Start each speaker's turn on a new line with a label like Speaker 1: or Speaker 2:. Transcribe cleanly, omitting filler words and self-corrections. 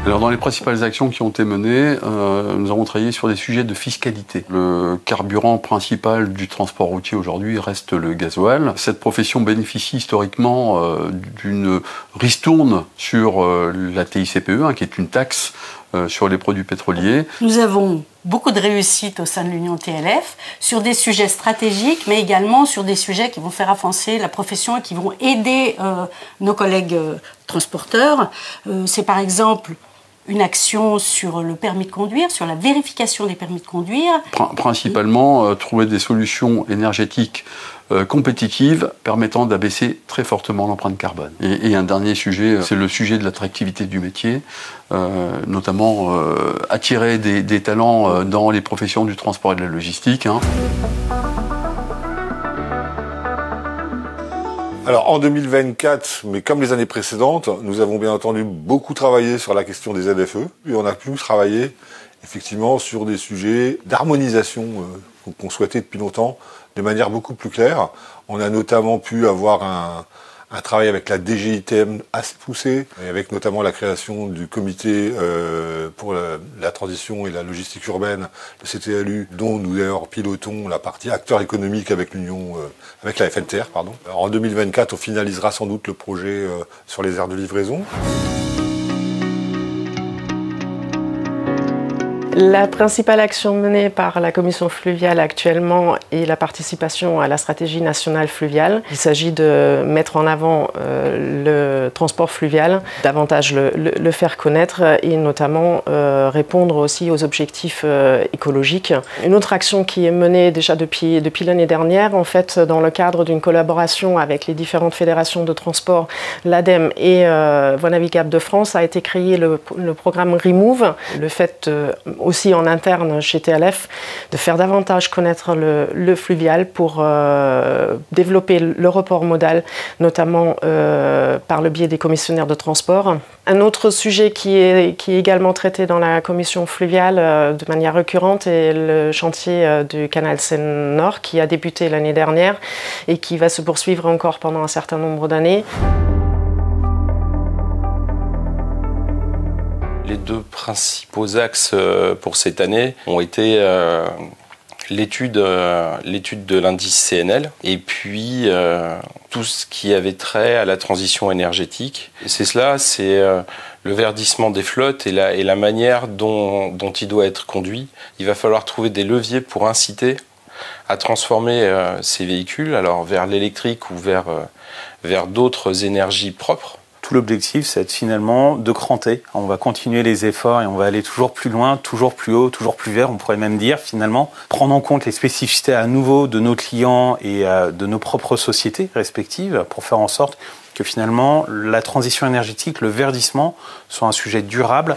Speaker 1: Alors dans les principales actions qui ont été menées, nous avons travaillé sur des sujets de fiscalité. Le carburant principal du transport routier aujourd'hui reste le gasoil. Cette profession bénéficie historiquement d'une ristourne sur la TICPE, qui est une taxe sur les produits pétroliers.
Speaker 2: Nous avons beaucoup de réussite au sein de l'Union TLF sur des sujets stratégiques, mais également sur des sujets qui vont faire avancer la profession et qui vont aider nos collègues transporteurs. C'est par exemple une action sur le permis de conduire, sur la vérification des permis de conduire.
Speaker 1: Principalement, trouver des solutions énergétiques compétitives permettant d'abaisser très fortement l'empreinte carbone. Et un dernier sujet, c'est le sujet de l'attractivité du métier, notamment attirer des talents dans les professions du transport et de la logistique.
Speaker 3: Alors en 2024, mais comme les années précédentes, nous avons bien entendu beaucoup travaillé sur la question des ZFE, et on a pu travailler effectivement sur des sujets d'harmonisation qu'on souhaitait depuis longtemps, de manière beaucoup plus claire. On a notamment pu avoir un travail avec la DGITM assez poussé, et avec notamment la création du comité pour la transition et la logistique urbaine, le CTLU, dont nous d'ailleurs pilotons la partie acteurs économiques avec l'Union, avec la FNTR, pardon. Alors, en 2024, on finalisera sans doute le projet sur les aires de livraison.
Speaker 4: La principale action menée par la commission fluviale actuellement est la participation à la stratégie nationale fluviale. Il s'agit de mettre en avant le transport fluvial, davantage le faire connaître et notamment répondre aussi aux objectifs écologiques. Une autre action qui est menée déjà depuis l'année dernière, en fait, dans le cadre d'une collaboration avec les différentes fédérations de transport, l'ADEME et Voies navigables de France, a été créé le programme Remove. Le fait aussi en interne chez TLF, de faire davantage connaître le fluvial pour développer le report modal, notamment par le biais des commissionnaires de transport. Un autre sujet qui est également traité dans la commission fluviale de manière récurrente est le chantier du canal Seine-Nord qui a débuté l'année dernière et qui va se poursuivre encore pendant un certain nombre d'années.
Speaker 5: Les deux principaux axes pour cette année ont été l'étude de l'indice CNL et puis tout ce qui avait trait à la transition énergétique. Et c'est le verdissement des flottes et la manière dont il doit être conduit. Il va falloir trouver des leviers pour inciter à transformer ces véhicules alors vers l'électrique ou vers d'autres énergies propres.
Speaker 6: Tout l'objectif, c'est finalement de cranter. On va continuer les efforts et on va aller toujours plus loin, toujours plus haut, toujours plus vert. On pourrait même dire finalement prendre en compte les spécificités à nouveau de nos clients et de nos propres sociétés respectives pour faire en sorte que finalement la transition énergétique, le verdissement soit un sujet durable.